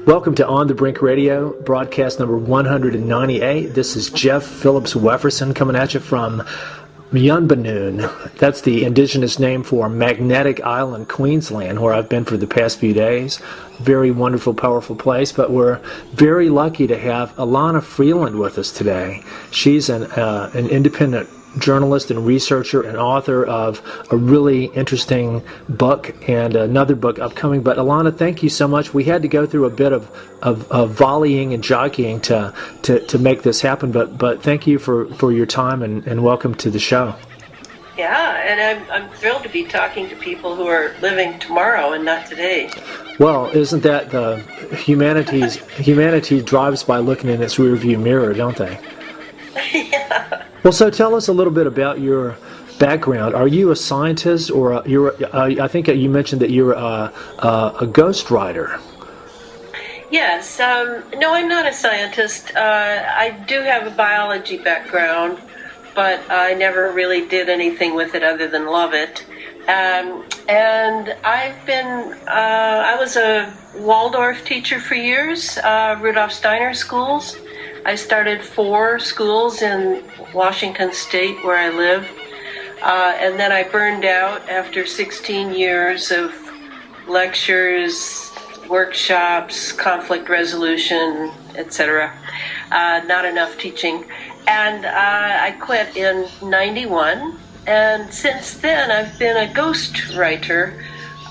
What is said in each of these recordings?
Welcome to On the Brink Radio, broadcast number 198. This is Jeff Phillips Jefferson coming at you from Myunbanoon. That's the indigenous name for Magnetic Island, Queensland, where I've been for the past few days. Very wonderful, powerful place, but we're very lucky to have Elana Freeland with us today. She's an independent journalist and researcher and author of a really interesting book and another book upcoming. But Elana, thank you so much. We had to go through a bit of volleying and jockeying to make this happen, but thank you for your time and welcome to the show. Yeah, and I'm thrilled to be talking to people who are living tomorrow and not today. Well, isn't that the humanity drives by looking in its rearview mirror, don't they? Yeah. Well, so tell us a little bit about your background. Are you a scientist, or I think you mentioned that you're a ghostwriter? Yes. No, I'm not a scientist. I do have a biology background, but I never really did anything with it other than love it. And I was a Waldorf teacher for years, Rudolf Steiner schools. I started 4 schools in Washington State, where I live, and then I burned out after 16 years of lectures, workshops, conflict resolution, etc. Not enough teaching, and I quit in '91. And since then, I've been a ghost writer.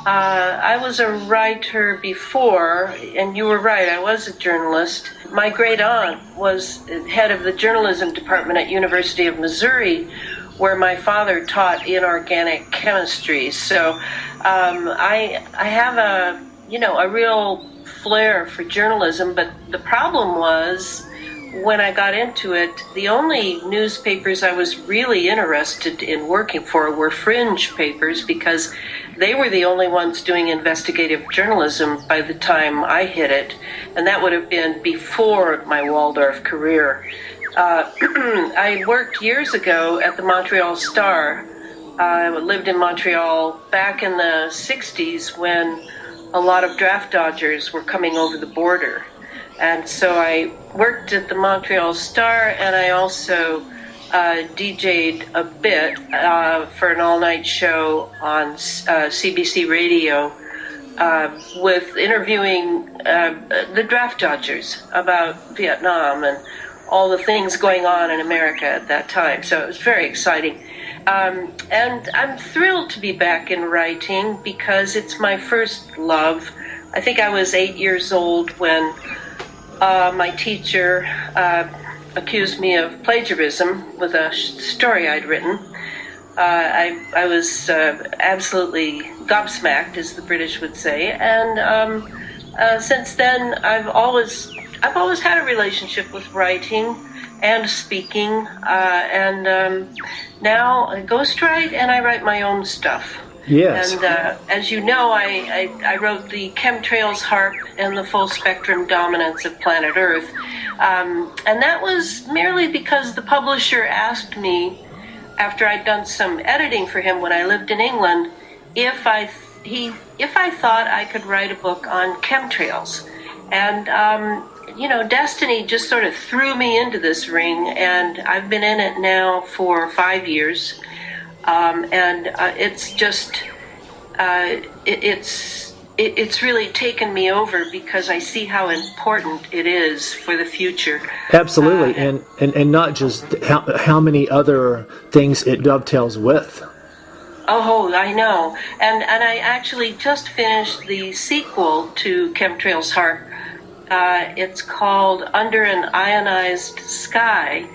I was a writer before, and you were right, I was a journalist. My great aunt was head of the journalism department at University of Missouri, where my father taught inorganic chemistry. So I have a real flair for journalism, but the problem was, when I got into it, the only newspapers I was really interested in working for were fringe papers, because they were the only ones doing investigative journalism by the time I hit it, and that would have been before my Waldorf career. I worked years ago at the Montreal Star. I lived in Montreal back in the 60s when a lot of draft dodgers were coming over the border. And so I worked at the Montreal Star, and I also DJ'd a bit for an all-night show on CBC Radio with interviewing the draft dodgers about Vietnam and all the things going on in America at that time. So it was very exciting. And I'm thrilled to be back in writing because it's my first love. I think I was 8 years old when my teacher accused me of plagiarism with a story I'd written. I was absolutely gobsmacked, as the British would say, and since then I've always had a relationship with writing and speaking, and now I ghostwrite and I write my own stuff. Yes. And as you know, I wrote the Chemtrails Harp and the Full Spectrum Dominance of Planet Earth. And that was merely because the publisher asked me, after I'd done some editing for him when I lived in England, if I thought I could write a book on chemtrails. And, destiny just sort of threw me into this ring, and I've been in it now for 5 years. And it's just, it's really taken me over because I see how important it is for the future. Absolutely, and not just how many other things it dovetails with. Oh, I know. And I actually just finished the sequel to Chemtrails Harp. It's called Under an Ionized Sky,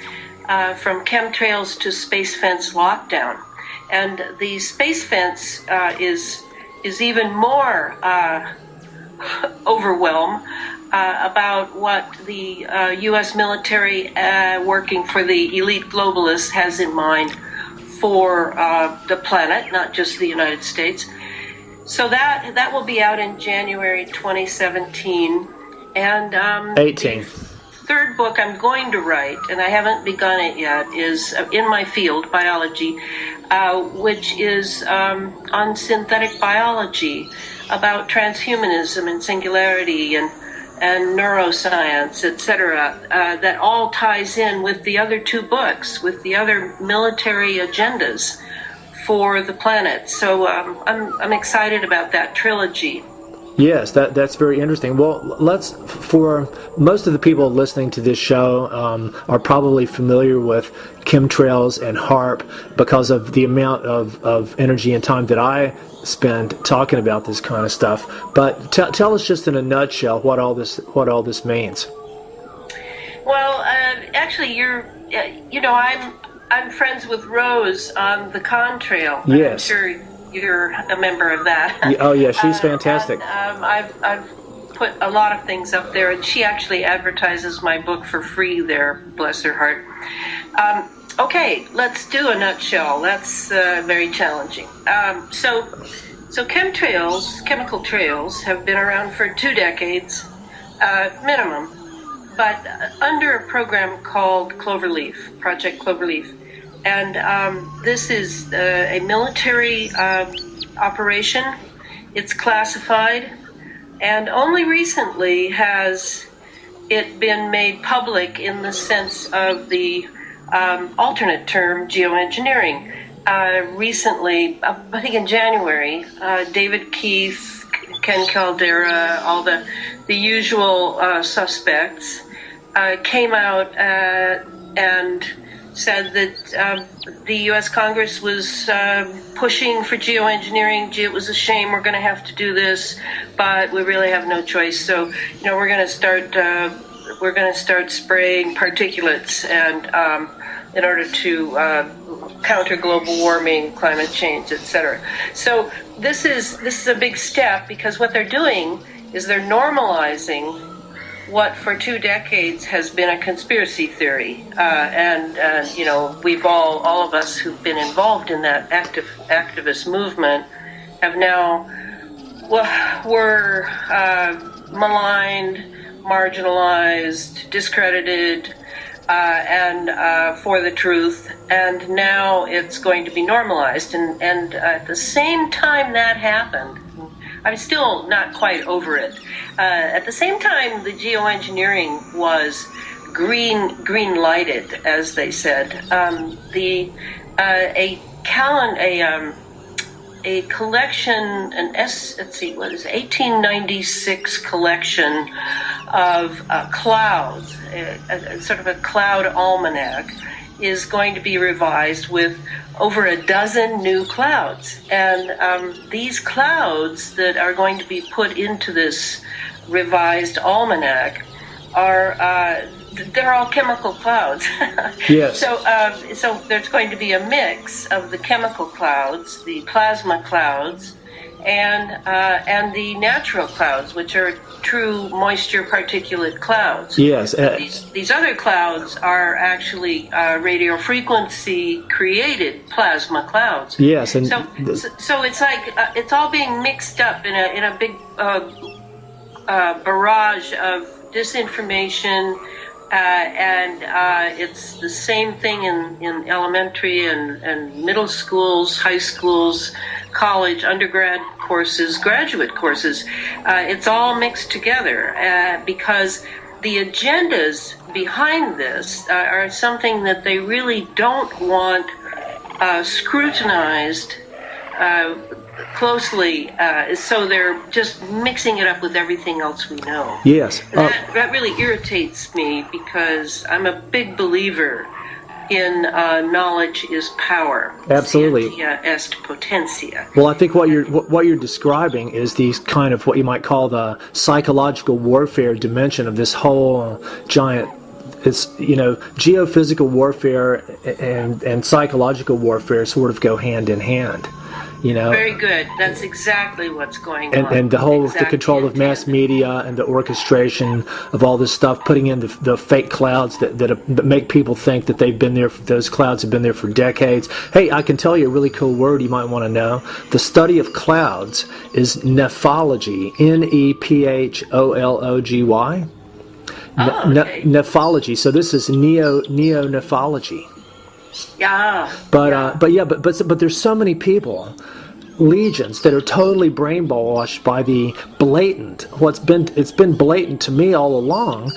From Chemtrails to Space Fence Lockdown. And the space fence is even more overwhelmed about what the U.S. military working for the elite globalists has in mind for the planet, not just the United States. So that will be out in January 2017. And 18. Third book I'm going to write, and I haven't begun it yet, is in my field, biology, which is on synthetic biology, about transhumanism and singularity, and and neuroscience, etc., that all ties in with the other two books, with the other military agendas for the planet. So I'm excited about that trilogy. Yes, that's very interesting. Well, for most of the people listening to this show are probably familiar with chemtrails and HARP because of the amount of energy and time that I spend talking about this kind of stuff. But tell us just in a nutshell what all this means. Well, actually, I'm friends with Rose on the contrail. Yes. I'm sure you're a member of that. Oh yeah, she's fantastic. And, I've put a lot of things up there, and she actually advertises my book for free there. Bless her heart. Okay, let's do a nutshell. That's very challenging. So chemtrails, chemical trails, have been around for 2 decades minimum, but under a program called Cloverleaf, Project Cloverleaf. And this is a military operation. It's classified, and only recently has it been made public in the sense of the alternate term geoengineering. Recently, I think in January, David Keith, Ken Caldera, all the usual suspects came out and said that the U.S. Congress was pushing for geoengineering. Gee, it was a shame. We're going to have to do this, but we really have no choice. So, we're going to start spraying particulates and in order to counter global warming, climate change, etc. So this is a big step, because what they're doing is they're normalizing what for 2 decades has been a conspiracy theory, and we've all of us who've been involved in that activist movement have now were maligned, marginalized, discredited, and for the truth, and now it's going to be normalized. And at the same time that happened, I'm still not quite over it. At the same time, the geoengineering was green lighted, as they said. A collection, let's see, what is it, 1896 collection of clouds, sort of a cloud almanac, is going to be revised with over a dozen new clouds. And these clouds that are going to be put into this revised almanac are they're all chemical clouds. Yes. So there's going to be a mix of the chemical clouds, the plasma clouds, and the natural clouds, which are true moisture particulate clouds. Yes. These other clouds are actually radio frequency created plasma clouds. Yes. And so it's like it's all being mixed up in a big barrage of disinformation. And it's the same thing in elementary and middle schools, high schools, college, undergrad courses, graduate courses. It's all mixed together because the agendas behind this are something that they really don't want scrutinized closely, so they're just mixing it up with everything else we know. Yes. That really irritates me, because I'm a big believer in knowledge is power. Absolutely. Scientia est potentia. Well, I think what you're describing is these kind of what you might call the psychological warfare dimension of this whole giant. It's geophysical warfare and psychological warfare sort of go hand in hand. Very good. That's exactly what's going on. And the control of mass media and the orchestration of all this stuff, putting in the fake clouds that make people think that they've been there. Those clouds have been there for decades. Hey, I can tell you a really cool word you might want to know. The study of clouds is nephology. Nephrology. Okay. Nephology. So this is neo-nephology. Yeah. But there's so many people legions that are totally brainwashed by the blatant. It's been blatant to me all along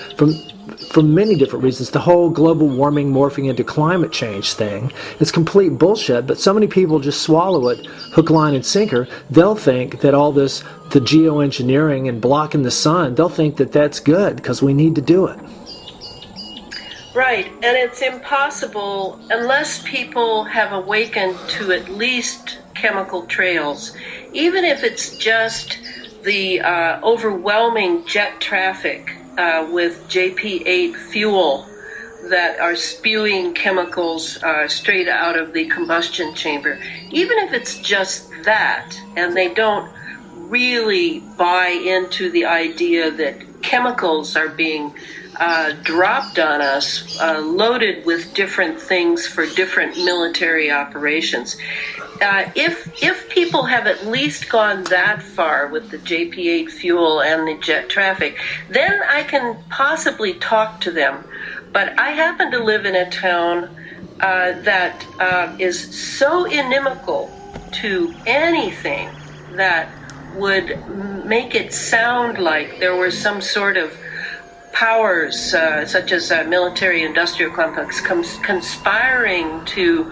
for many different reasons. The whole global warming morphing into climate change thing, it's complete bullshit, but so many people just swallow it hook, line, and sinker. They'll think that all this, the geoengineering and blocking the sun, they'll think that that's good because we need to do it. Right, and it's impossible unless people have awakened to at least chemical trails, even if it's just the overwhelming jet traffic with JP8 fuel that are spewing chemicals straight out of the combustion chamber. Even if it's just that, and they don't really buy into the idea that chemicals are being dropped on us, loaded with different things for different military operations. If people have at least gone that far with the JP8 fuel and the jet traffic, then I can possibly talk to them. But I happen to live in a town that is so inimical to anything that would make it sound like there was some sort of powers, such as military-industrial complex, conspiring to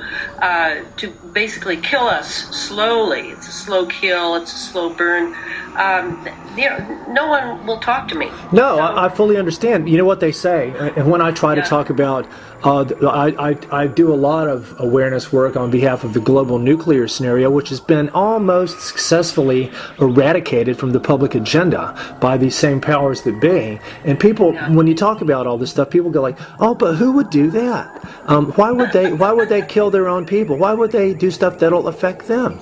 basically kill us slowly. It's a slow kill. It's a slow burn. No one will talk to me. No, so, I fully understand. You know what they say, and when I try to talk about, I do a lot of awareness work on behalf of the global nuclear scenario, which has been almost successfully eradicated from the public agenda by these same powers that be. And people, when you talk about all this stuff, people go like, "Oh, but who would do that? Why would they? Why would they kill their own people? Why would they do stuff that'll affect them?"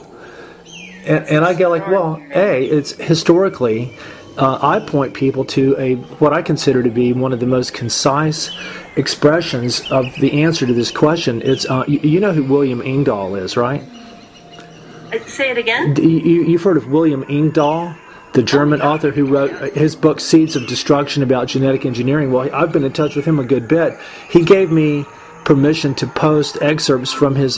And I go like, well, it's historically, I point people to what I consider to be one of the most concise expressions of the answer to this question. It's you know who William Engdahl is, right? Say it again. You've heard of William Engdahl, the German author who wrote his book Seeds of Destruction about genetic engineering. Well, I've been in touch with him a good bit. He gave me permission to post excerpts from his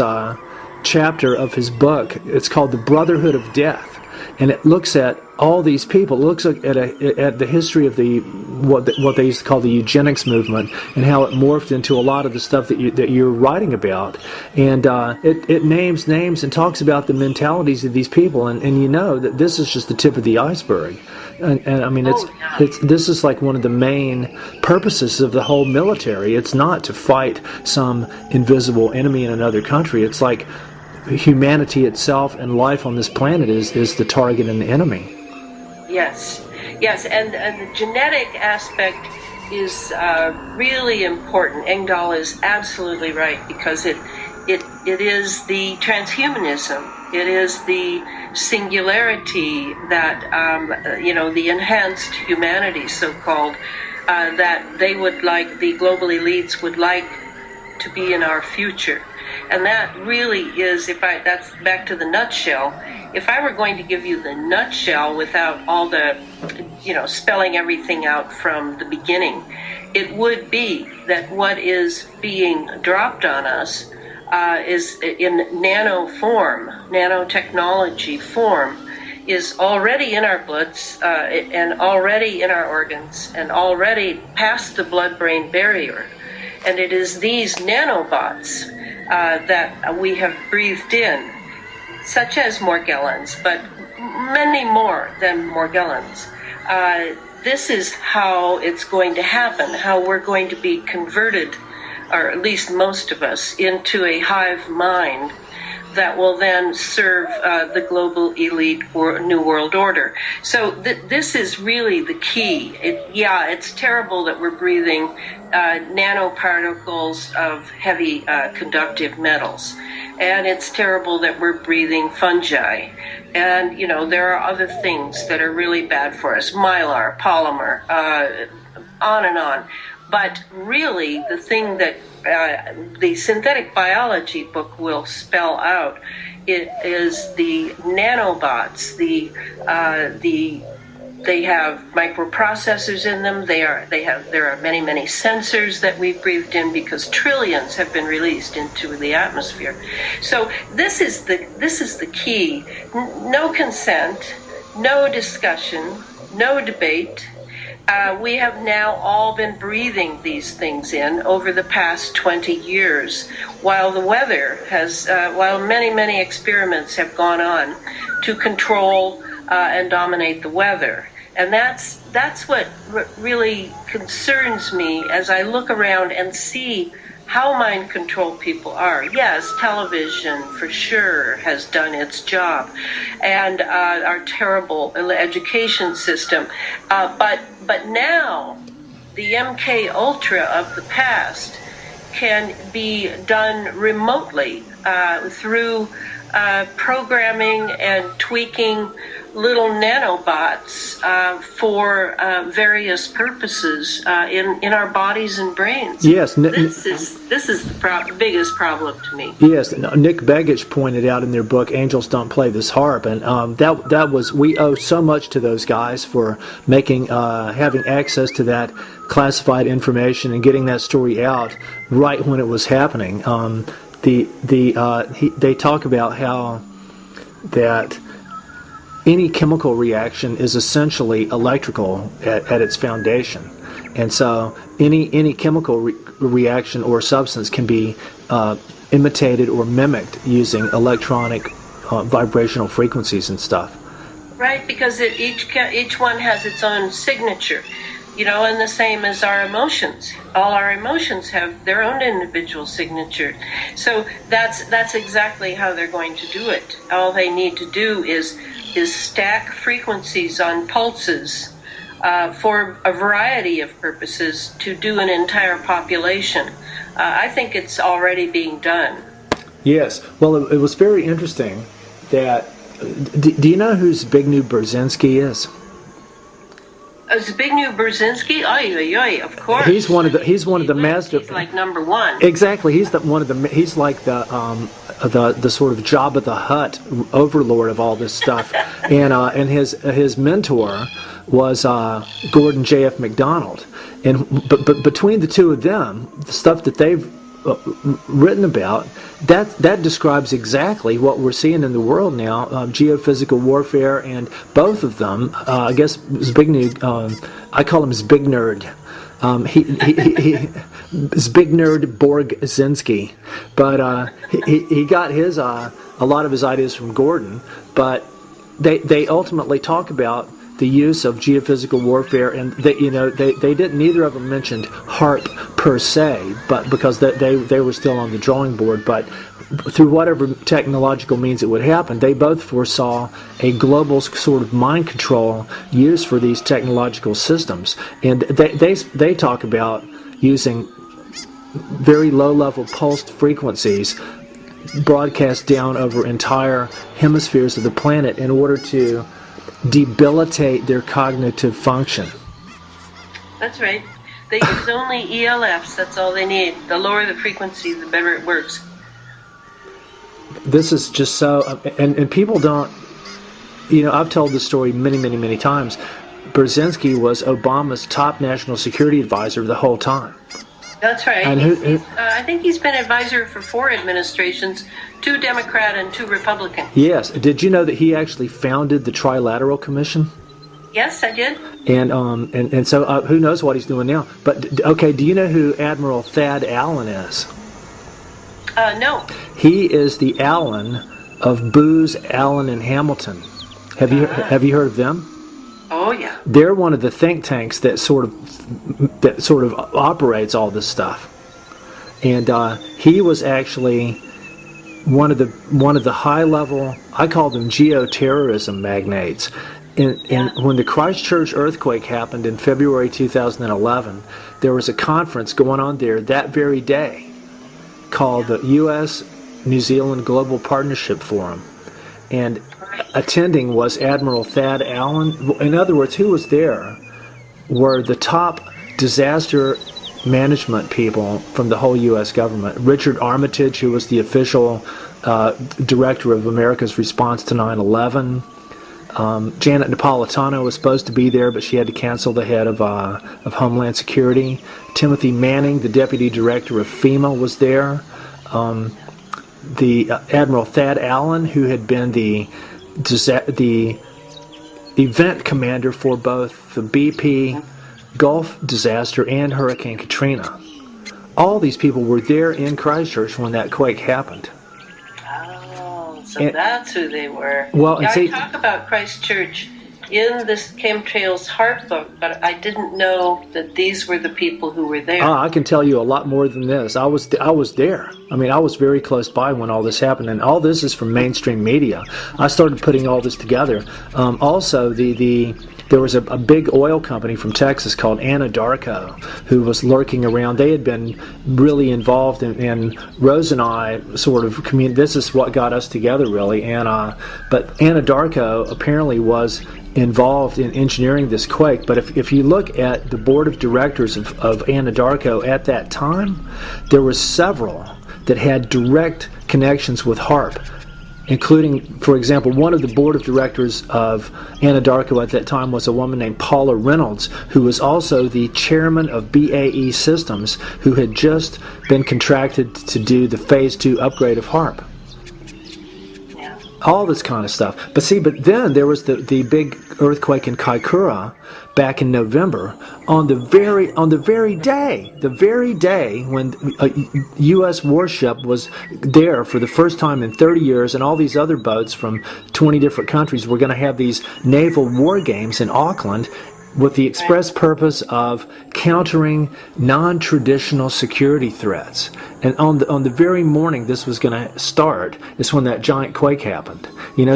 chapter of his book. It's called The Brotherhood of Death, and it looks at all these people. It looks at the history of what they used to call the eugenics movement and how it morphed into a lot of the stuff that you're writing about. And it names names and talks about the mentalities of these people. And you know that this is just the tip of the iceberg. And I mean, this is like one of the main purposes of the whole military. It's not to fight some invisible enemy in another country. It's like humanity itself and life on this planet is the target and the enemy. Yes, and the genetic aspect is really important. Engdahl is absolutely right, because it is the transhumanism. It is the singularity that the enhanced humanity, so-called, that they would like, the global elites would like to be in our future. And that really is, that's back to the nutshell. If I were going to give you the nutshell without all the, spelling everything out from the beginning, it would be that what is being dropped on us is in nano form, nanotechnology form, is already in our bloods and already in our organs and already past the blood-brain barrier. And it is these nanobots that we have breathed in, such as Morgellons, but many more than Morgellons. This is how it's going to happen, how we're going to be converted, or at least most of us, into a hive mind that will then serve the global elite or New World Order. So this is really the key. It's terrible that we're breathing nanoparticles of heavy conductive metals. And it's terrible that we're breathing fungi. And, there are other things that are really bad for us. Mylar, polymer, on and on. But really, the thing that the synthetic biology book will spell out, it is the nanobots, the They have microprocessors in them. There are many, many sensors that we've breathed in because trillions have been released into the atmosphere. So this is the key. No consent, no discussion, no debate. We have now all been breathing these things in over the past 20 years, while while many, many experiments have gone on to control and dominate the weather. And that's what really concerns me as I look around and see how mind-controlled people are. Yes, television for sure has done its job, and our terrible education system. But now, the MK Ultra of the past can be done remotely through programming and tweaking little nanobots for various purposes in our bodies and brains. Yes, this is the biggest problem to me. Yes, Nick Begich pointed out in their book "Angels Don't Play This Harp," and that was, we owe so much to those guys for making having access to that classified information and getting that story out right when it was happening. They talk about how that any chemical reaction is essentially electrical at its foundation, and so any chemical reaction or substance can be imitated or mimicked using electronic vibrational frequencies and stuff. Right, because each one has its own signature, and the same as our emotions. All our emotions have their own individual signature. So that's exactly how they're going to do it. All they need to do is stack frequencies on pulses for a variety of purposes to do an entire population. I think it's already being done. Yes. Well, it was very interesting that. Do you know who Zbigniew Brzezinski is? Zbigniew Brzezinski? Oy, of course. He's one of the master. He's like number one. Exactly. He's he's like the sort of Jabba the Hutt overlord of all this stuff, and his mentor was Gordon J.F. MacDonald, but between the two of them, the stuff that they've written about, that describes exactly what we're seeing in the world now, geophysical warfare, and both of them, I guess Zbigniew, I call him Zbignerd. He Zbignerd Brzezinski, but he got his a lot of his ideas from Gordon, but they ultimately talk about the use of geophysical warfare, and they didn't, neither of them mentioned HARP per se, but because they were still on the drawing board, but through whatever technological means it would happen, they both foresaw a global sort of mind control use for these technological systems, and they talk about using very low-level pulsed frequencies broadcast down over entire hemispheres of the planet in order to debilitate their cognitive function. That's right. They use only ELFs. That's all they need. The lower the frequency, the better it works. This is just so, and people don't, I've told this story many times. Brzezinski was Obama's top national security advisor the whole time. That's right. And I think he's been advisor for 4 administrations, 2 Democrat and 2 Republican. Yes. Did you know that he actually founded the Trilateral Commission? Yes, I did. And so who knows what he's doing now? But okay, do you know who Admiral Thad Allen is? No. He is the Allen of Booz Allen and Hamilton. Have you heard of them? Oh yeah. They're one of the think tanks that sort of operates all this stuff, and he was actually one of the high level, I call them geoterrorism magnates. And when the Christchurch earthquake happened in February 2011, there was a conference going on there that very day called the U.S. New Zealand Global Partnership Forum, and attending was Admiral Thad Allen. In other words, who was there were the top disaster management people from the whole U.S. government. Richard Armitage, who was the official director of America's response to 9/11. Janet Napolitano was supposed to be there, but she had to cancel, the head of Homeland Security. Timothy Manning, the deputy director of FEMA, was there. The Admiral Thad Allen, who had been the event commander for both the BP Gulf disaster and Hurricane Katrina. All these people were there in Christchurch when that quake happened. So that's who they were. Well, I talk about Christchurch in this Chemtrails Heart book, but I didn't know that these were the people who were there. I can tell you a lot more than this. I was there. I mean, I was very close by when all this happened, and all this is from mainstream media. I started putting all this together. Also, there was a big oil company from Texas called Anadarko who was lurking around. They had been really involved in Rose and I sort of this is what got us together, really. But Anadarko apparently was involved in engineering this quake. But if you look at the board of directors of Anadarko at that time, there were several that had direct connections with HAARP, including, for example, one of the board of directors of Anadarko at that time was a woman named Paula Reynolds, who was also the chairman of BAE Systems, who had just been contracted to do the Phase 2 upgrade of HAARP. Yeah. All this kind of stuff. But then there was the big earthquake in Kaikoura back in November, on the very day when a U.S. warship was there for the first time in 30 years, and all these other boats from 20 different countries were going to have these naval war games in Auckland with the express purpose of countering non-traditional security threats. And on the very morning this was going to start is when that giant quake happened.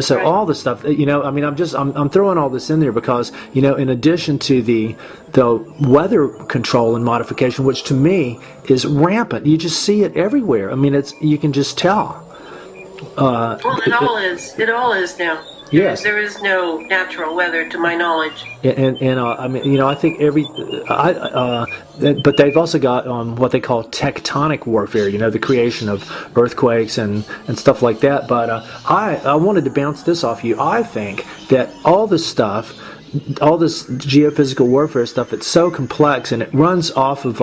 So all the stuff, I mean, I'm throwing all this in there because, in addition to the weather control and modification, which to me is rampant, you just see it everywhere. I mean, you can just tell. Well, it all is now. Yes. There is no natural weather, to my knowledge. And I mean, I think but they've also got what they call tectonic warfare. The creation of earthquakes and stuff like that. But I wanted to bounce this off you. I think that all this stuff, all this geophysical warfare stuff, it's so complex and it runs off of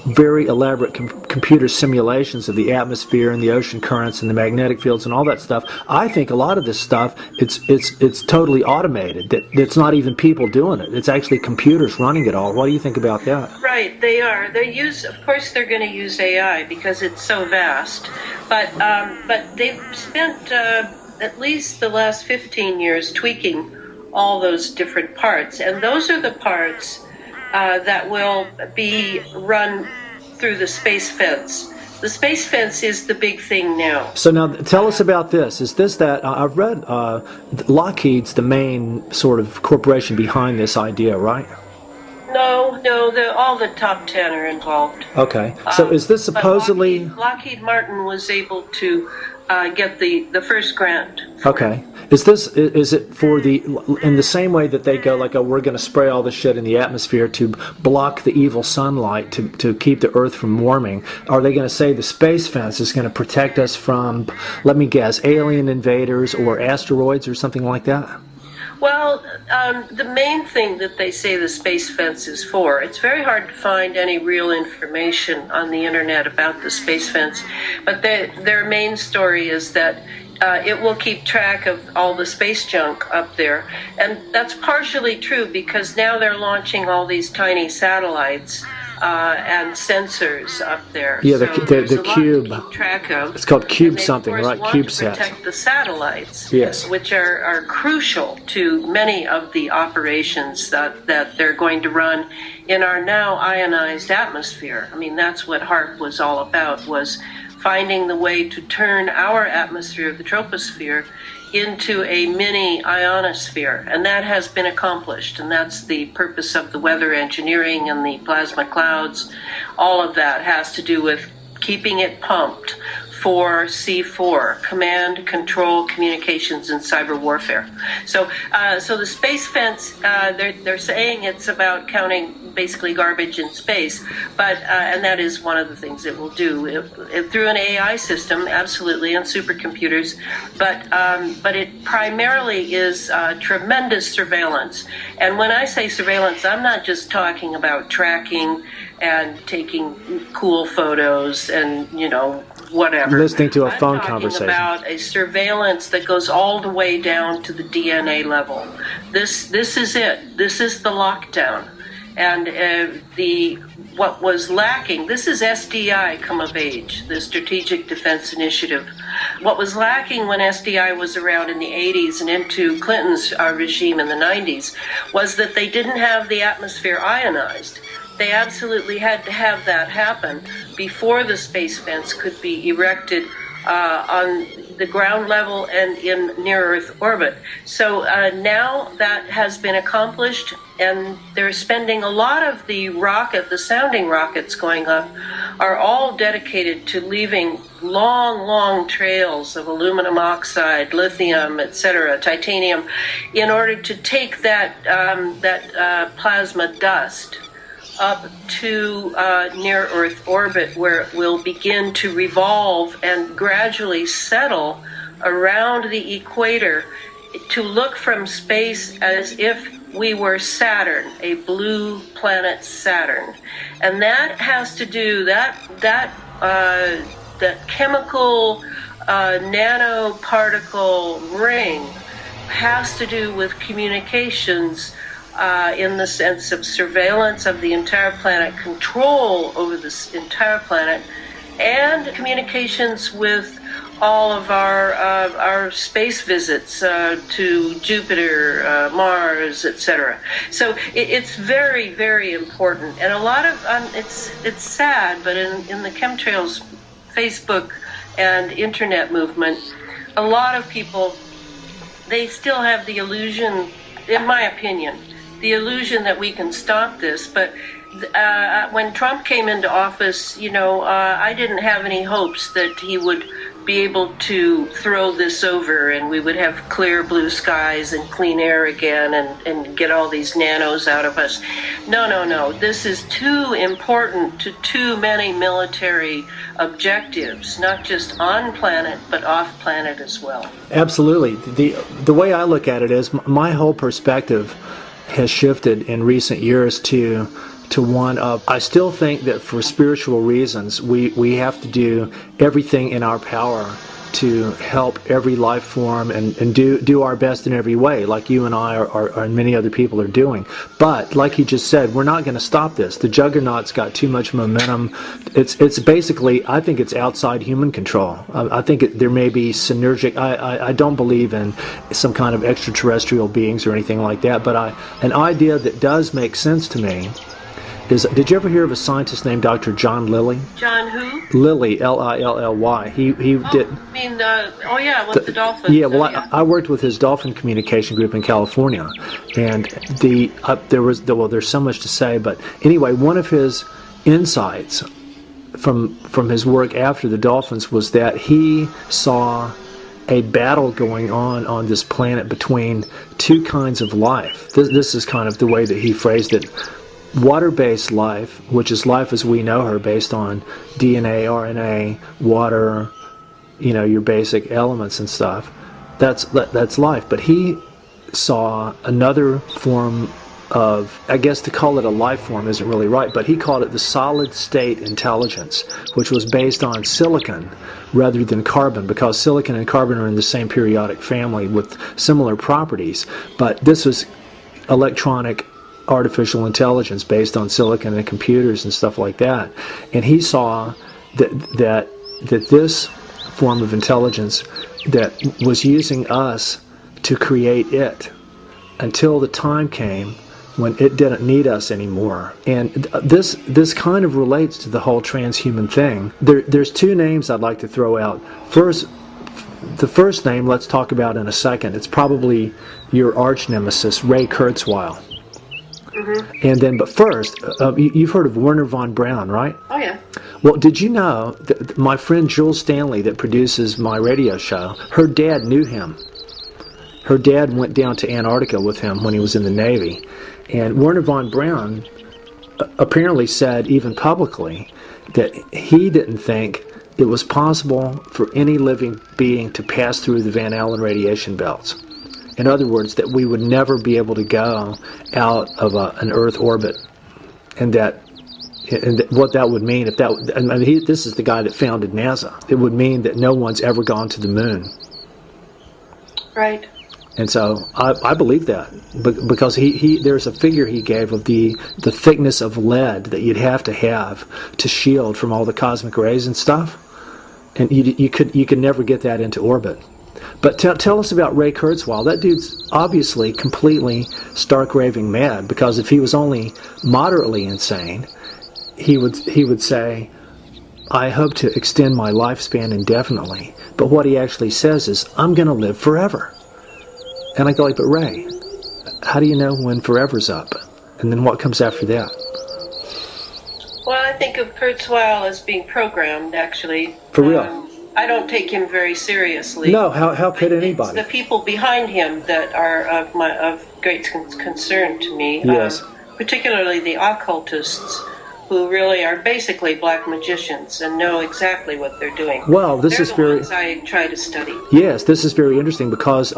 very elaborate computer simulations of the atmosphere and the ocean currents and the magnetic fields and all that stuff. I think a lot of this stuff, it's totally automated. It's not even people doing it. It's actually computers running it all. What do you think about that? Right, they are. Of course, they're going to use AI because it's so vast. But they've spent at least the last 15 years tweaking all those different parts, and those are the parts that will be run through the space fence. The space fence is the big thing now. So now tell us about this. Is this that, I've read Lockheed's the main sort of corporation behind this idea, right? No, all the top 10 are involved. Okay, so is this supposedly... Lockheed Martin was able to get the first grant. Okay. Is it for in the same way that they go like, oh, we're going to spray all this shit in the atmosphere to block the evil sunlight to keep the Earth from warming? Are they going to say the space fence is going to protect us from, let me guess, alien invaders or asteroids or something like that? Well, the main thing that they say the space fence is for, it's very hard to find any real information on the internet about the space fence, but their main story is that it will keep track of all the space junk up there. And that's partially true because now they're launching all these tiny satellites and sensors up there. Yeah, so the cube. To keep track of. It's called Cube something, right? CubeSat. To protect the satellites, yes, which are crucial to many of the operations that they're going to run in our now ionized atmosphere. I mean, that's what HAARP was all about, was finding the way to turn our atmosphere, the troposphere, into a mini ionosphere. And that has been accomplished. And that's the purpose of the weather engineering and the plasma clouds. All of that has to do with keeping it pumped 4C4, Command, Control, Communications, and Cyber Warfare. So the space fence, they're saying it's about counting basically garbage in space, but and that is one of the things it will do through an AI system, absolutely, and supercomputers. But it primarily is tremendous surveillance. And when I say surveillance, I'm not just talking about tracking and taking cool photos and, whatever. Listening to a phone I'm conversation. talking about a surveillance that goes all the way down to the DNA level. This is it. This is the lockdown. And what was lacking, this is SDI come of age, the Strategic Defense Initiative. What was lacking when SDI was around in the 80s and into Clinton's regime in the 90s was that they didn't have the atmosphere ionized. They absolutely had to have that happen before the space fence could be erected on the ground level and in near-Earth orbit. So now that has been accomplished, and they're spending a lot of the sounding rockets going up are all dedicated to leaving long, long trails of aluminum oxide, lithium, etc., titanium, in order to take that plasma dust up to near-Earth orbit, where it will begin to revolve and gradually settle around the equator to look from space as if we were Saturn, a blue planet Saturn. And that has to do, that chemical nanoparticle ring has to do with communications in the sense of surveillance of the entire planet, control over this entire planet, and communications with all of our space visits to Jupiter, Mars, etc. So it's very, very important. And a lot of, it's sad, but in the chemtrails Facebook and internet movement, a lot of people, they still have the illusion, in my opinion, the illusion that we can stop this. But when Trump came into office, I didn't have any hopes that he would be able to throw this over and we would have clear blue skies and clean air again and get all these nanos out of us. No. This is too important to too many military objectives, not just on planet, but off planet as well. Absolutely. The way I look at it is my whole perspective has shifted in recent years to one of, I still think that for spiritual reasons, we have to do everything in our power to help every life form and do our best in every way, like you and I are and many other people are doing. But like you just said, we're not going to stop this. The juggernaut's got too much momentum. It's basically, I think it's outside human control. I think there may be synergic. I don't believe in some kind of extraterrestrial beings or anything like that. But an idea that does make sense to me is, did you ever hear of a scientist named Dr. John Lilly? John who? Lilly, Lilly. He did. With the dolphins. Yeah, well, I worked with his dolphin communication group in California, and there's so much to say, but anyway, one of his insights from his work after the dolphins was that he saw a battle going on this planet between two kinds of life. This is kind of the way that he phrased it. Water-based life, which is life as we know her, based on DNA, RNA, water, your basic elements and stuff. That's life. But he saw another form of, I guess to call it a life form isn't really right, but he called it the solid state intelligence, which was based on silicon rather than carbon, because silicon and carbon are in the same periodic family with similar properties. But this was electronic artificial intelligence based on silicon and computers and stuff like that. And he saw that this form of intelligence that was using us to create it until the time came when it didn't need us anymore. And this kind of relates to the whole transhuman thing. There's two names I'd like to throw out. The first name let's talk about in a second. It's probably your arch nemesis, Ray Kurzweil. And then, but first, you've heard of Werner von Braun, right? Oh, yeah. Well, did you know that my friend Jules Stanley that produces my radio show, her dad knew him. Her dad went down to Antarctica with him when he was in the Navy. And Werner von Braun apparently said, even publicly, that he didn't think it was possible for any living being to pass through the Van Allen radiation belts. In other words, that we would never be able to go out of an Earth orbit. And what that would mean, this is the guy that founded NASA. It would mean that no one's ever gone to the moon. Right. And so I believe that because there's a figure he gave of the thickness of lead that you'd have to shield from all the cosmic rays and stuff, and you could never get that into orbit. But tell us about Ray Kurzweil. That dude's obviously completely stark raving mad, because if he was only moderately insane, he would say, I hope to extend my lifespan indefinitely. But what he actually says is, I'm going to live forever. And I go like, but Ray, how do you know when forever's up? And then what comes after that? Well, I think of Kurzweil as being programmed, actually. For real? I don't take him very seriously. No, how could anybody? It's the people behind him that are of great concern to me. Yes. Particularly the occultists, who really are basically black magicians and know exactly what they're doing. Well, this is very. Ones I try to study. Yes, this is very interesting because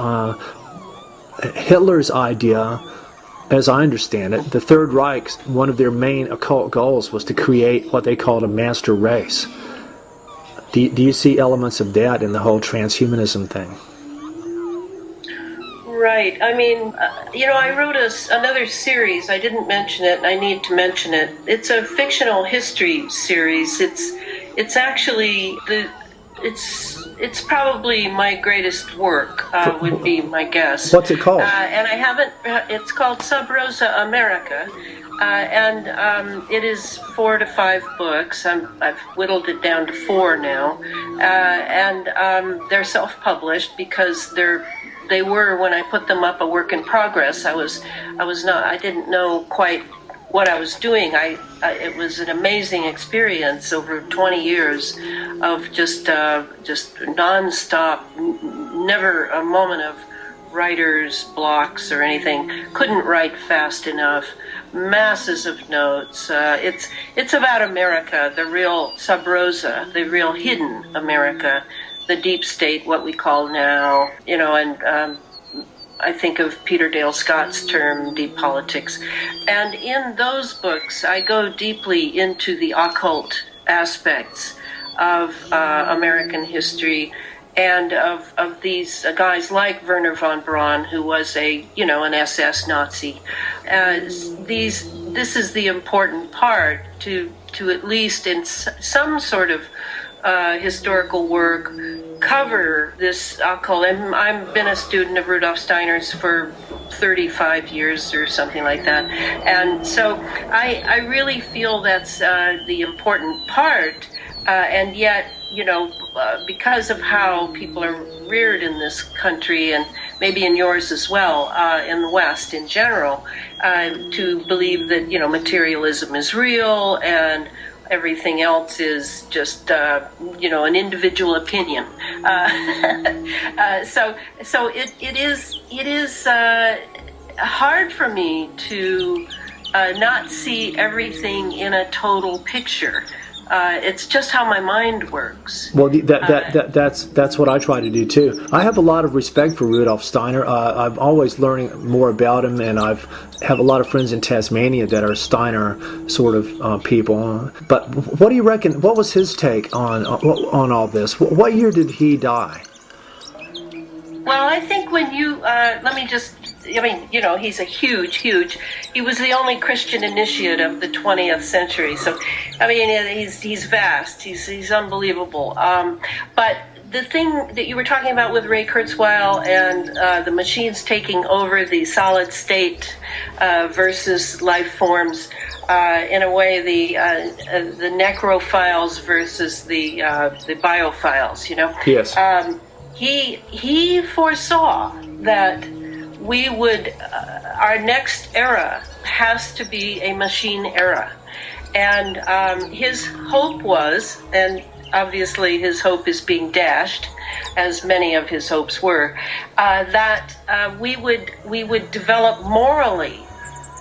Hitler's idea, as I understand it, the Third Reich, one of their main occult goals was to create what they called a master race. Do you see elements of that in the whole transhumanism thing? Right. I mean, I wrote another series. I didn't mention it, and I need to mention it. It's a fictional history series. It's actually it's probably my greatest work. Would be my guess. What's it called? And I haven't. It's called Sub Rosa America. And it is 4 to 5 books. I've whittled it down to 4 now, and they're self-published because they were, when I put them up, a work in progress. I didn't know quite what I was doing. It was an amazing experience over 20 years of just nonstop, never a moment of writer's blocks or anything. Couldn't write fast enough. Masses of notes. It's about America, the real sub rosa, the real hidden America, the deep state, what we call now, and I think of Peter Dale Scott's term, deep politics. And in those books, I go deeply into the occult aspects of American history, and of these guys like Werner von Braun, who was an SS Nazi. This is the important part to at least in some sort of historical work cover this occult. I've been a student of Rudolf Steiner's for 35 years or something like that, and so I really feel that's the important part, and yet because of how people are reared in this country, and maybe in yours as well, in the West in general, to believe that materialism is real and everything else is just an individual opinion. So it is hard for me to not see everything in a total picture. It's just how my mind works. Well, that's what I try to do too. I have a lot of respect for Rudolf Steiner. I'm always learning more about him, and I have a lot of friends in Tasmania that are Steiner sort of people. But what do you reckon? What was his take on all this? What year did he die? Well, I think when he's a huge, he was the only Christian initiate of the 20th century. So, he's vast. He's unbelievable. But the thing that you were talking about with Ray Kurzweil and the machines taking over the solid state versus life forms, in a way, the necrophiles versus the biophiles, Yes. He foresaw that we would our next era has to be a machine era. And his hope was, and obviously his hope is being dashed, as many of his hopes were, that we would develop morally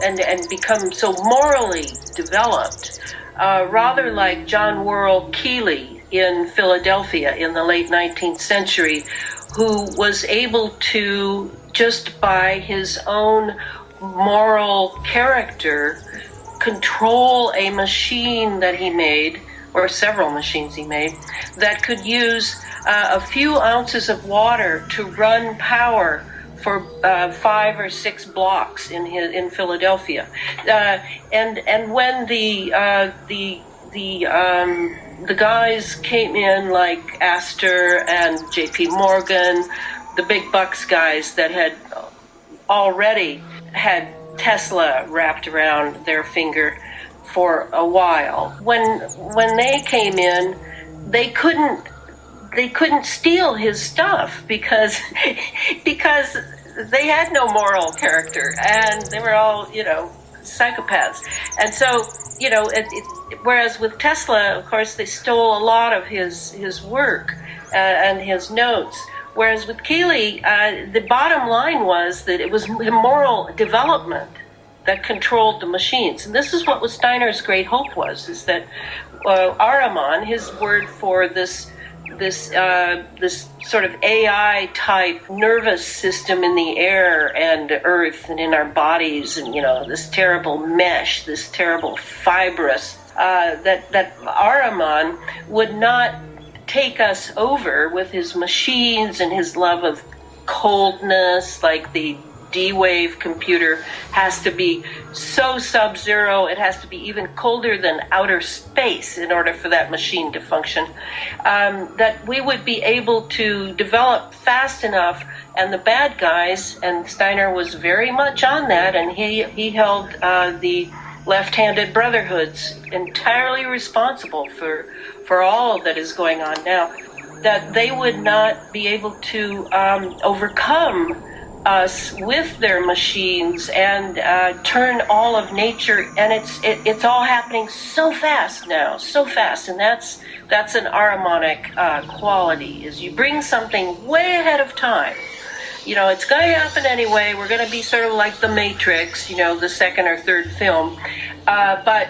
and become so morally developed, rather like John Worrell Keeley in Philadelphia in the late 19th century, who was able to, just by his own moral character, control a machine that he made, or several machines he made, that could use a few ounces of water to run power for 5 or 6 blocks in Philadelphia. And when the guys came in like Astor and J.P. Morgan, the big bucks guys that had already had Tesla wrapped around their finger for a while. When they came in, they couldn't steal his stuff because they had no moral character, and they were all, psychopaths. And so, whereas with Tesla, of course, they stole a lot of his work and his notes. Whereas with Keeley, the bottom line was that it was moral development that controlled the machines. And this is what was Steiner's great hope was, is that Ahriman, his word for this sort of AI type nervous system in the air and earth and in our bodies, and this terrible mesh, this terrible fibrous, that Ahriman would not take us over with his machines and his love of coldness, like the D-Wave computer has to be so sub-zero, it has to be even colder than outer space in order for that machine to function, that we would be able to develop fast enough, and the bad guys, and Steiner was very much on that, and he held the left-handed brotherhoods entirely responsible for all that is going on now, that they would not be able to overcome us with their machines and turn all of nature, and it's all happening so fast now, so fast, and that's an Ahrimanic quality, is you bring something way ahead of time. It's going to happen anyway. We're going to be sort of like The Matrix, the second or third film, but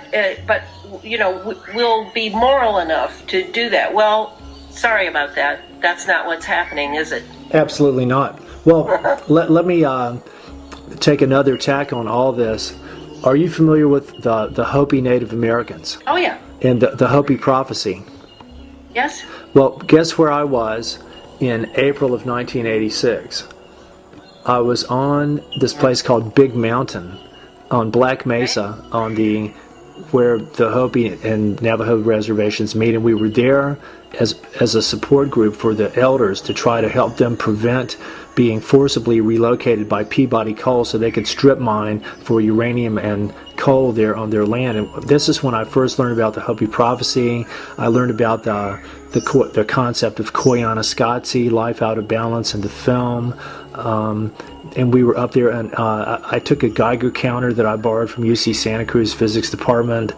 we'll be moral enough to do that. Well, sorry about that. That's not what's happening, is it? Absolutely not. Well, let me take another tack on all this. Are you familiar with the Hopi Native Americans? Oh, yeah. And the Hopi prophecy? Yes. Well, guess where I was in April of 1986? I was on this place called Big Mountain on Black Mesa, where the Hopi and Navajo reservations meet, and we were there as a support group for the elders to try to help them prevent being forcibly relocated by Peabody Coal so they could strip mine for uranium and coal there on their land. And this is when I first learned about the Hopi prophecy. I learned about the concept of Koyaanisqatsi, life out of balance, in the film. And we were up there, and I took a Geiger counter that I borrowed from UC Santa Cruz Physics Department.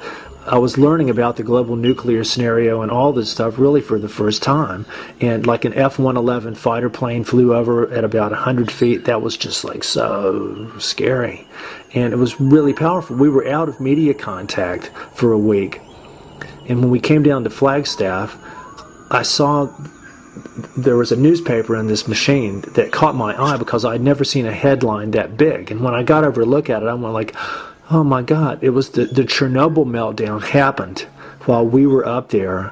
I was learning about the global nuclear scenario and all this stuff really for the first time. And like an F-111 fighter plane flew over at about 100 feet. That was just like so scary. And it was really powerful. We were out of media contact for a week. And when we came down to Flagstaff, I saw there was a newspaper in this machine that caught my eye because I'd never seen a headline that big. And when I got over to look at it, I went like, oh my God, it was the Chernobyl meltdown happened while we were up there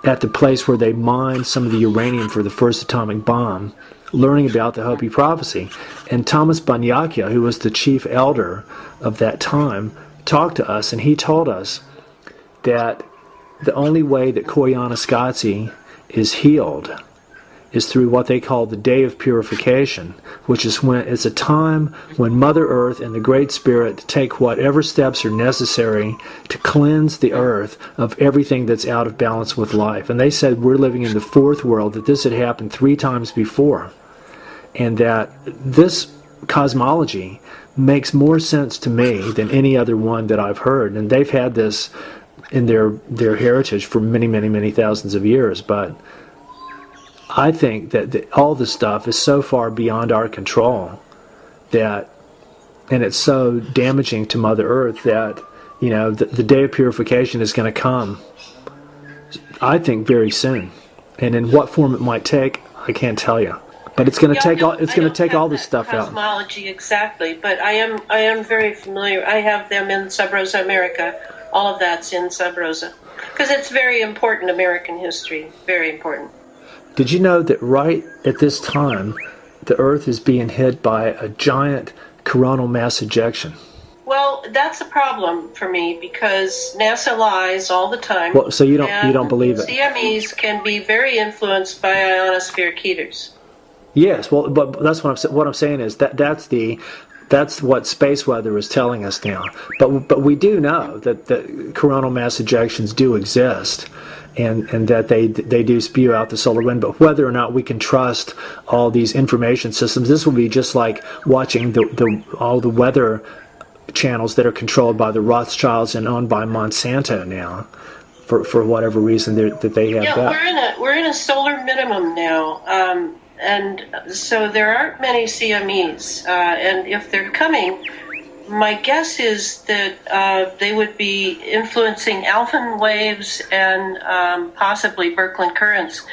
at the place where they mined some of the uranium for the first atomic bomb, learning about the Hopi prophecy. And Thomas Banyakia, who was the chief elder of that time, talked to us, and he told us that the only way that Koyaanisqatsi is healed is through what they call the Day of Purification, which is when it's a time when Mother Earth and the Great Spirit take whatever steps are necessary to cleanse the earth of everything that's out of balance with life. And they said we're living in the fourth world, that this had happened 3 times before, and that this cosmology makes more sense to me than any other one that I've heard. And they've had this in their heritage for many, many, many thousands of years. But I think that all this stuff is so far beyond our control that, and it's so damaging to Mother Earth that, the day of purification is going to come, I think, very soon. And in what form it might take, I can't tell you. But it's going to take all this stuff out. Cosmology exactly, but I am very familiar. I have them in Sub Rosa America. All of that's in Sub Rosa because it's very important American history. Very important. Did you know that right at this time, the Earth is being hit by a giant coronal mass ejection? Well, that's a problem for me because NASA lies all the time. Well, so you don't believe it? CMEs can be very influenced by ionosphere heaters. Yes, well, but that's what I'm saying is that's what space weather is telling us now. But we do know that the coronal mass ejections do exist, and that they do spew out the solar wind. But whether or not we can trust all these information systems, this will be just like watching all the weather channels that are controlled by the Rothschilds and owned by Monsanto now, for whatever reason that they have. Yeah, we're in a solar minimum now, and so there aren't many CMEs, and if they're coming, my guess is that they would be influencing Alphen waves and possibly Birkeland currents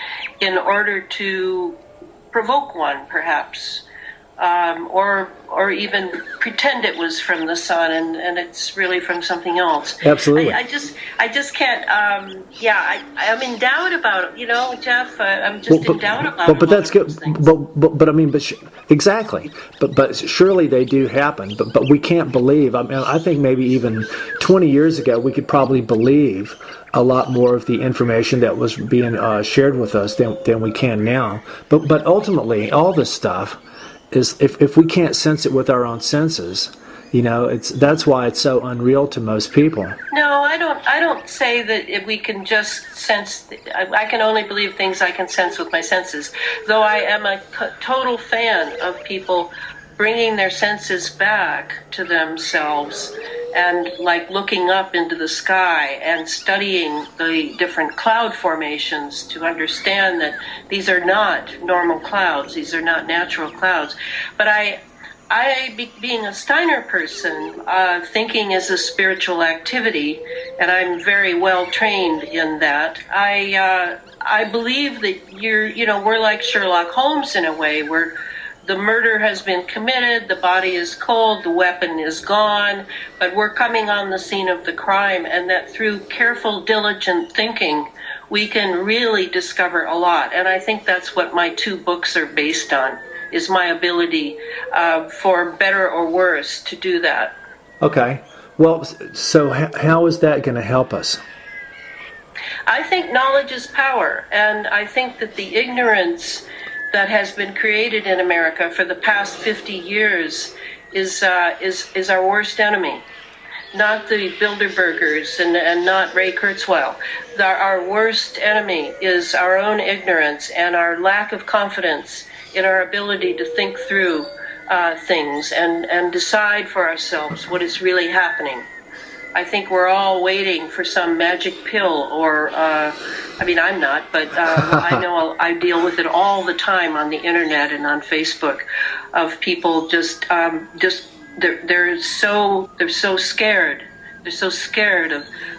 in order to provoke one, perhaps. Or even pretend it was from the sun and it's really from something else. Absolutely. I just can't. I'm in doubt about it. Jeff. I'm just in doubt about it. But that's good. But I mean, exactly. But surely they do happen. But we can't believe. I mean, I think maybe even 20 years ago we could probably believe a lot more of the information that was being shared with us than we can now. But ultimately, all this stuff is if we can't sense it with our own senses, that's why it's so unreal to most people. No, I don't say that if we can just sense. I can only believe things I can sense with my senses. Though I am a total fan of people bringing their senses back to themselves and like looking up into the sky and studying the different cloud formations to understand that these are not normal clouds, these are not natural clouds. But being a Steiner person, thinking is a spiritual activity, and I'm very well trained in that. I believe that we're like Sherlock Holmes in a way, where the murder has been committed, the body is cold, the weapon is gone, but we're coming on the scene of the crime, and that through careful, diligent thinking, we can really discover a lot. And I think that's what my two books are based on, is my ability, for better or worse, to do that. Okay. Well, so how is that going to help us? I think knowledge is power, and I think that the ignorance that has been created in America for the past 50 years is our worst enemy. Not the Bilderbergers and not Ray Kurzweil. Our worst enemy is our own ignorance and our lack of confidence in our ability to think through things and decide for ourselves what is really happening. I think we're all waiting for some magic pill or, I'm not, but I know I deal with it all the time on the internet and on Facebook of people they're so scared. They're so scared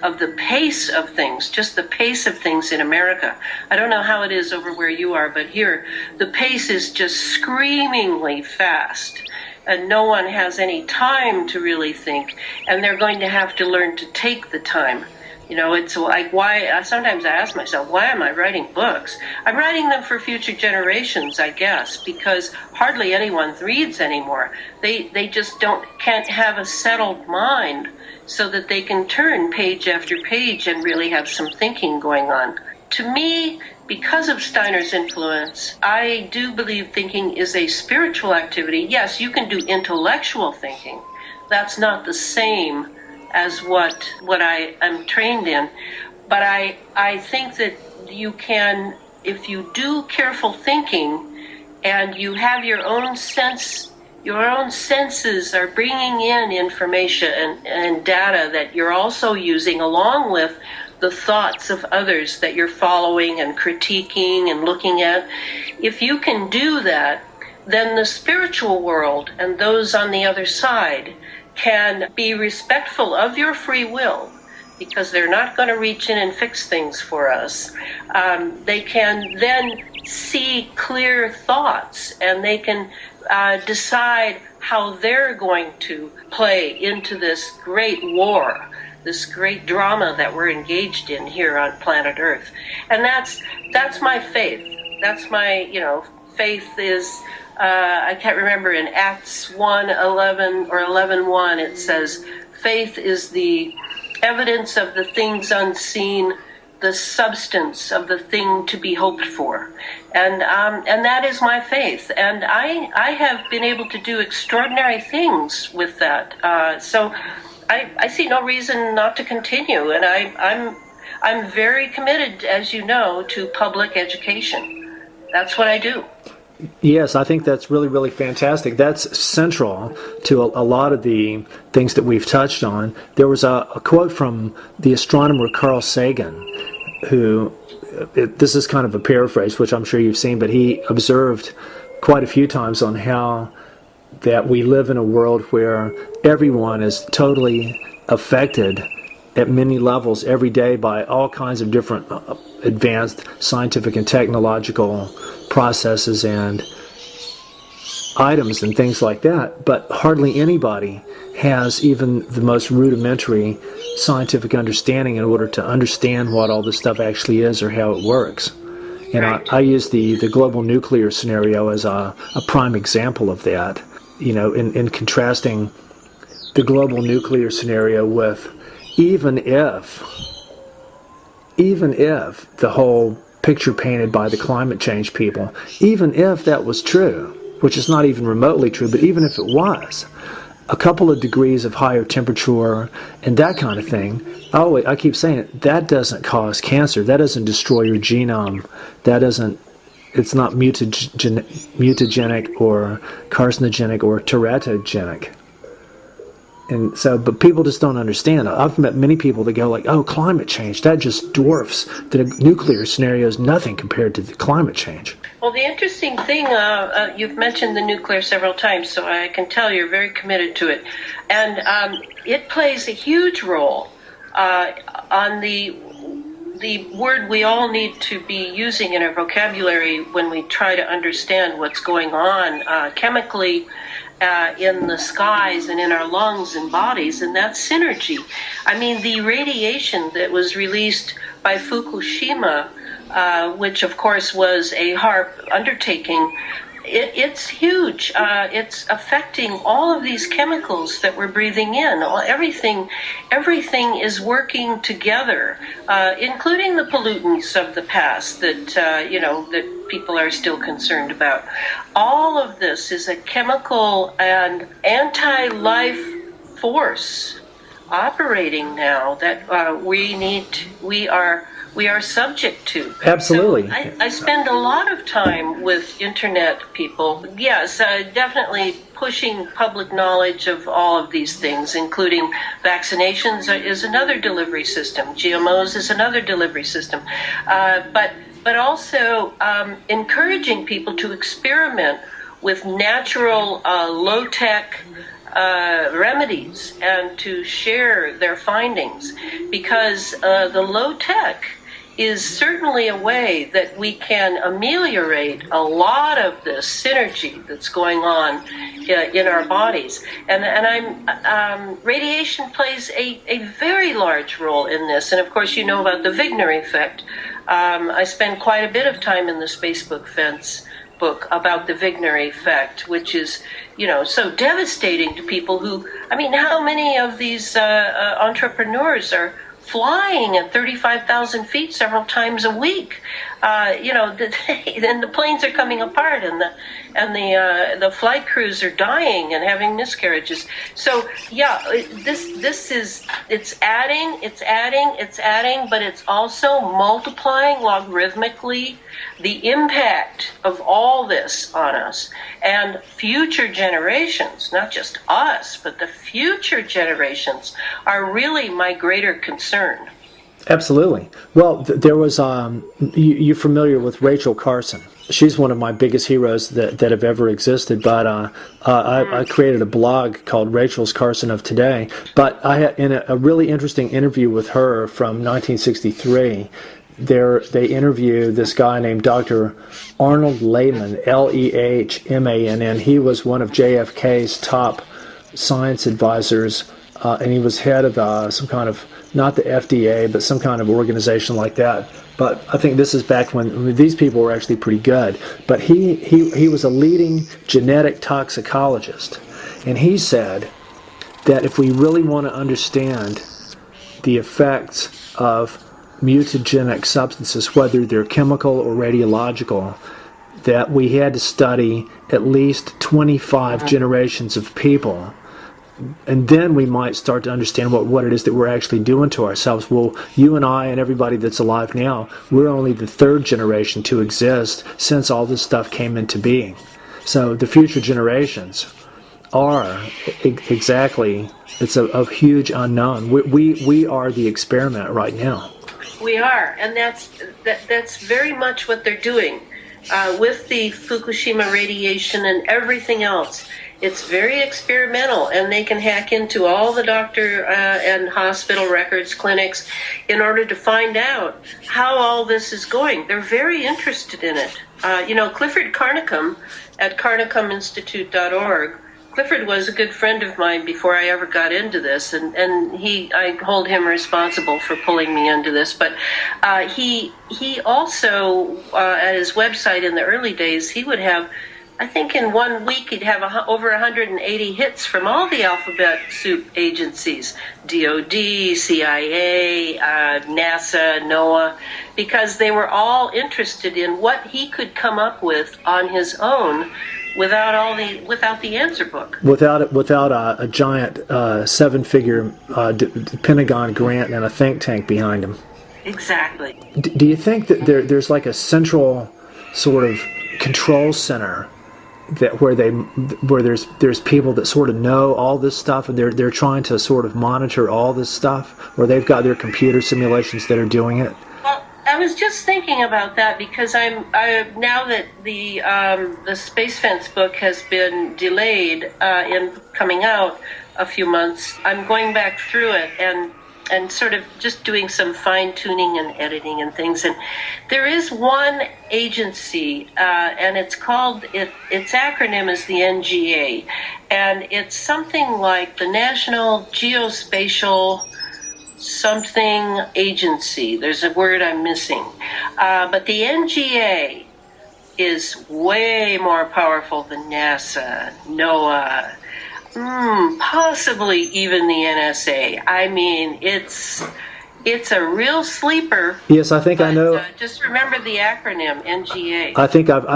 of the pace of things, just the pace of things in America. I don't know how it is over where you are, but here the pace is just screamingly fast. And no one has any time to really think, and they're going to have to learn to take the time. It's like sometimes I ask myself, why am I writing books? I'm writing them for future generations, I guess, because hardly anyone reads anymore. They just can't have a settled mind so that they can turn page after page and really have some thinking going on. To me, because of Steiner's influence, I do believe thinking is a spiritual activity. Yes, you can do intellectual thinking. That's not the same as what I am trained in. But I think that you can, if you do careful thinking and you have your own sense Your own senses are bringing in information and data that you're also using along with the thoughts of others that you're following and critiquing and looking at. If you can do that, then the spiritual world and those on the other side can be respectful of your free will, because they're not going to reach in and fix things for us. They can then see clear thoughts, and they can decide how they're going to play into this great war, this great drama that we're engaged in here on planet Earth. And that's my faith. That's my, faith is, I can't remember, in Acts 1:11 or 11:1, it says, faith is the evidence of the things unseen, the substance of the thing to be hoped for. And that is my faith. And I have been able to do extraordinary things with that. So I see no reason not to continue. And I'm very committed, as you know, to public education. That's what I do. Yes, I think that's really, really fantastic. That's central to a lot of the things that we've touched on. There was a quote from the astronomer Carl Sagan, who, this is kind of a paraphrase, which I'm sure you've seen, but he observed quite a few times on how that we live in a world where everyone is totally affected at many levels every day by all kinds of different advanced scientific and technological processes and items and things like that, but hardly anybody has even the most rudimentary scientific understanding in order to understand what all this stuff actually is or how it works. And Right. I use the global nuclear scenario as a prime example of that, in contrasting the global nuclear scenario with even if the whole picture painted by the climate change people, even if that was true, which is not even remotely true, but even if it was, a couple of degrees of higher temperature and that kind of thing, I keep saying it, that doesn't cause cancer, that doesn't destroy your genome, it's not mutagenic or carcinogenic or teratogenic. And so, but people just don't understand. I've met many people that go like, oh, climate change, that just dwarfs the nuclear scenario is nothing compared to the climate change. Well, the interesting thing, you've mentioned the nuclear several times, so I can tell you're very committed to it. And it plays a huge role on the word we all need to be using in our vocabulary when we try to understand what's going on chemically in the skies and in our lungs and bodies, and that's synergy. I mean, the radiation that was released by Fukushima, which of course was a HAARP undertaking, it's huge. It's affecting all of these chemicals that we're breathing in. Everything is working together, including the pollutants of the past that that people are still concerned about. All of this is a chemical and anti-life force operating now that we are subject to. Absolutely. So I spend a lot of time with internet people. Yes, definitely pushing public knowledge of all of these things, including vaccinations is another delivery system. GMOs is another delivery system. But also encouraging people to experiment with natural, low-tech remedies and to share their findings, because the low-tech is certainly a way that we can ameliorate a lot of this synergy that's going on in our bodies. And radiation plays a very large role in this. And of course, you know about the Wigner effect. I spend quite a bit of time in the Spacebook Fence book about the Wigner effect, which is, so devastating to people who, how many of these entrepreneurs are flying at 35,000 feet several times a week? Then the planes are coming apart, and the flight crews are dying and having miscarriages. So this is, it's adding, but it's also multiplying logarithmically. the impact of all this on us and future generations, not just us, but the future generations, are really my greater concern. Absolutely. Well, there was, you're familiar with Rachel Carson. She's one of my biggest heroes that have ever existed, but I created a blog called Rachel's Carson of Today. But I had, in a really interesting interview with her from 1963, they interview this guy named Dr. Arnold Lehman, Lehmann. He was one of JFK's top science advisors, and he was head of some kind of, not the FDA, but some kind of organization like that. But I think this is back when these people were actually pretty good. But he was a leading genetic toxicologist, and he said that if we really want to understand the effects of mutagenic substances, whether they're chemical or radiological, that we had to study at least 25 generations of people. And then we might start to understand what it is that we're actually doing to ourselves. Well, you and I and everybody that's alive now, we're only the third generation to exist since all this stuff came into being. So the future generations are exactly, it's a huge unknown. We are the experiment right now. We are, and that's very much what they're doing with the Fukushima radiation and everything else. It's very experimental, and they can hack into all the doctor and hospital records, clinics, in order to find out how all this is going. They're very interested in it. Clifford Carnicom at carnicominstitute.org, Clifford was a good friend of mine before I ever got into this, and I hold him responsible for pulling me into this. But he also, at his website in the early days, he would have, I think in 1 week, he'd have over 180 hits from all the alphabet soup agencies, DOD, CIA, NASA, NOAA, because they were all interested in what he could come up with on his own without the answer book. Without a giant 7-figure Pentagon grant and a think tank behind him. Exactly. Do you think that there's like a central sort of control center that where there's people that sort of know all this stuff, and they're trying to sort of monitor all this stuff, or they've got their computer simulations that are doing it? Well, I was just thinking about that because I now that the Space Fence book has been delayed in coming out a few months, I'm going back through it and sort of just doing some fine-tuning and editing and things. And there is one agency, and its acronym is the NGA, and it's something like the National Geospatial something agency. There's a word I'm missing. But the NGA is way more powerful than NASA, NOAA, possibly even the NSA. I mean, it's a real sleeper. Yes, I think I know. Just remember the acronym NGA. I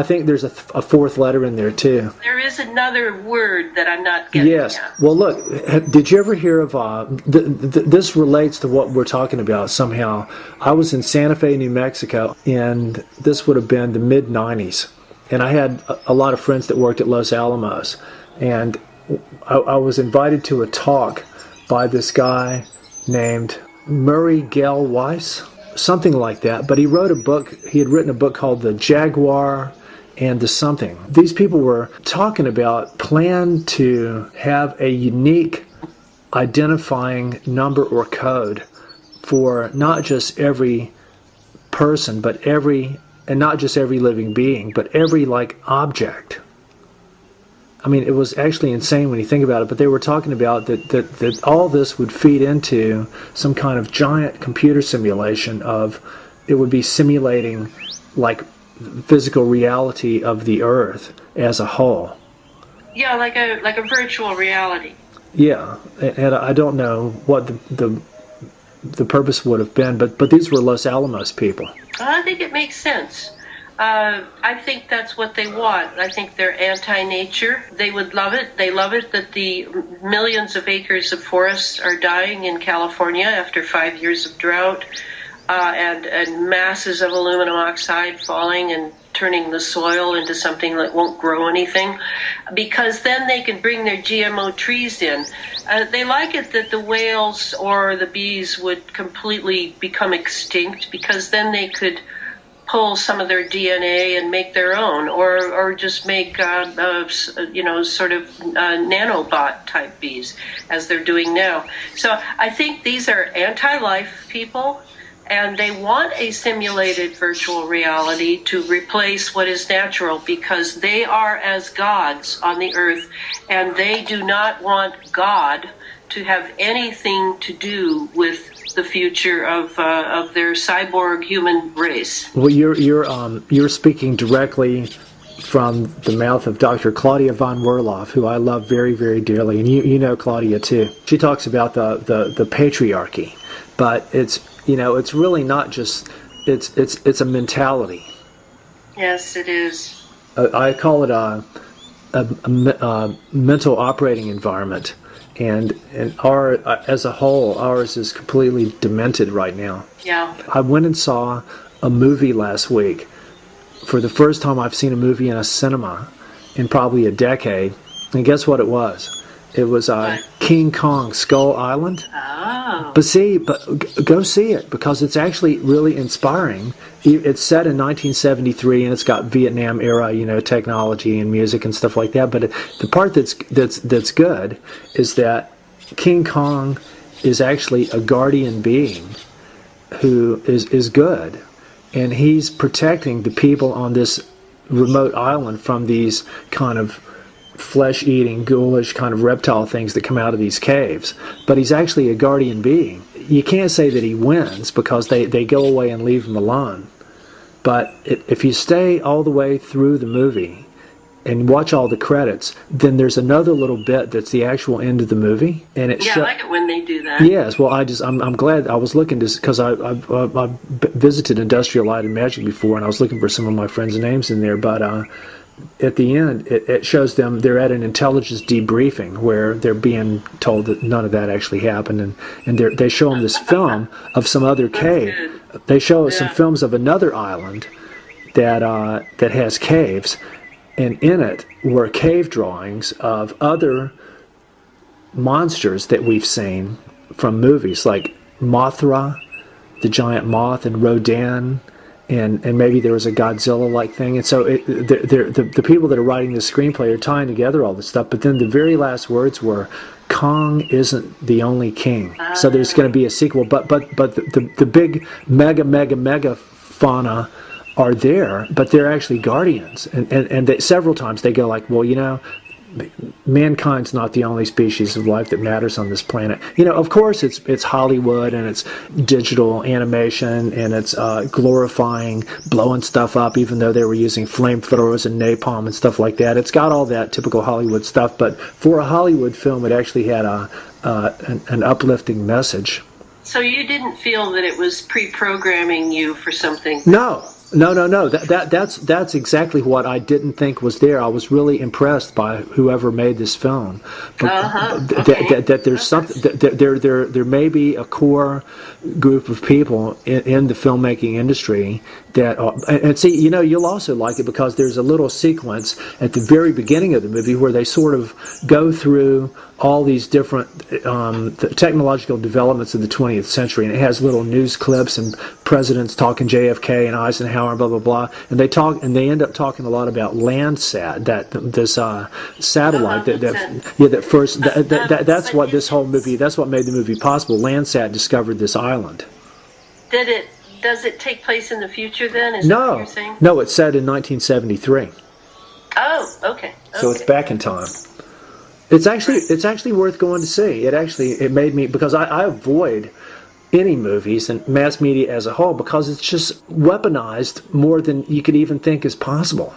think there's a fourth letter in there too. There is another word that I'm not getting. Yes. At. Well, look. Did you ever hear of? This relates to what we're talking about somehow. I was in Santa Fe, New Mexico, and this would have been the mid '90s, and I had a lot of friends that worked at Los Alamos, and I was invited to a talk by this guy named Murray Gale Weiss, something like that. But he wrote a book. He had written a book called The Jaguar and the Something. These people were talking about plan to have a unique identifying number or code for not just every person, but and not just every living being, but every object. I mean, it was actually insane when you think about it, but they were talking about that all this would feed into some kind of giant computer simulation it would be simulating physical reality of the Earth as a whole. Yeah, like a virtual reality. Yeah, and I don't know what the purpose would have been, but these were Los Alamos people. I think it makes sense. I think that's what they want. I think they're anti-nature. They would love it. They love it that the millions of acres of forests are dying in California after 5 years of drought. and masses of aluminum oxide falling and turning the soil into something that won't grow anything, because then they can bring their GMO trees in. They like it that the whales or the bees would completely become extinct, because then they could pull some of their DNA and make their own, or just make sort of nanobot type bees, as they're doing now. So I think these are anti-life people, and they want a simulated virtual reality to replace what is natural, because they are as gods on the earth, and they do not want God to have anything to do with the future of their cyborg human race. Well, you're speaking directly from the mouth of Dr. Claudia von Werloff, who I love very, very dearly, and you know Claudia too. She talks about the patriarchy, but it's really not just it's a mentality. Yes, it is. I call it a mental operating environment. And as a whole, ours is completely demented right now. Yeah. I went and saw a movie last week. For the first time I've seen a movie in a cinema in probably a decade. And guess what it was? It was King Kong Skull Island. Oh. But go see it, because it's actually really inspiring. It's set in 1973, and it's got Vietnam era, technology and music and stuff like that. But the part that's good is that King Kong is actually a guardian being who is good, and he's protecting the people on this remote island from these kind of flesh-eating, ghoulish kind of reptile things that come out of these caves. But he's actually a guardian being. You can't say that he wins, because they go away and leave him alone. But if you stay all the way through the movie and watch all the credits, then there's another little bit that's the actual end of the movie, and I like it when they do that. Yes, well, I'm glad. I was looking because I visited Industrial Light and Magic before, and I was looking for some of my friends' names in there, but at the end, it shows them they're at an intelligence debriefing where they're being told that none of that actually happened, and they show them this film of some other cave. They show some films of another island that has caves, and in it were cave drawings of other monsters that we've seen from movies, like Mothra, the giant moth, and Rodan. And maybe there was a Godzilla-like thing. And so the people that are writing the screenplay are tying together all this stuff. But then the very last words were, Kong isn't the only king. So there's going to be a sequel. But the big mega fauna are there, but they're actually guardians. And several times they go like, well, mankind's not the only species of life that matters on this planet. Of course it's Hollywood, and it's digital animation, and it's glorifying blowing stuff up, even though they were using flamethrowers and napalm and stuff like that. It's got all that typical Hollywood stuff, but for a Hollywood film, it actually had an uplifting message. So you didn't feel that it was pre-programming you for something? No. That's exactly what I didn't think was there. I was really impressed by whoever made this film. That there's something. That there may be a core group of people in the filmmaking industry that and see, you'll also like it because there's a little sequence at the very beginning of the movie where they sort of go through all these different technological developments of the 20th century, and it has little news clips and presidents talking, JFK and Eisenhower, blah blah blah, and they end up talking a lot about Landsat, this satellite that's what this whole movie, that's what made the movie possible. Landsat discovered this island. Does it take place in the future then? Is that what you're saying? No, it's set in 1973. Oh, okay. So it's back in time. It's actually worth going to see. It made me, because I avoid any movies and mass media as a whole because it's just weaponized more than you could even think is possible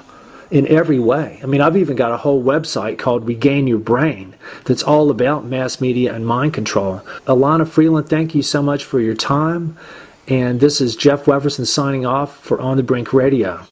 in every way. I mean, I've even got a whole website called Regain Your Brain that's all about mass media and mind control. Elana Freeland, thank you so much for your time. And this is Jeff Jefferson signing off for On the Brink Radio.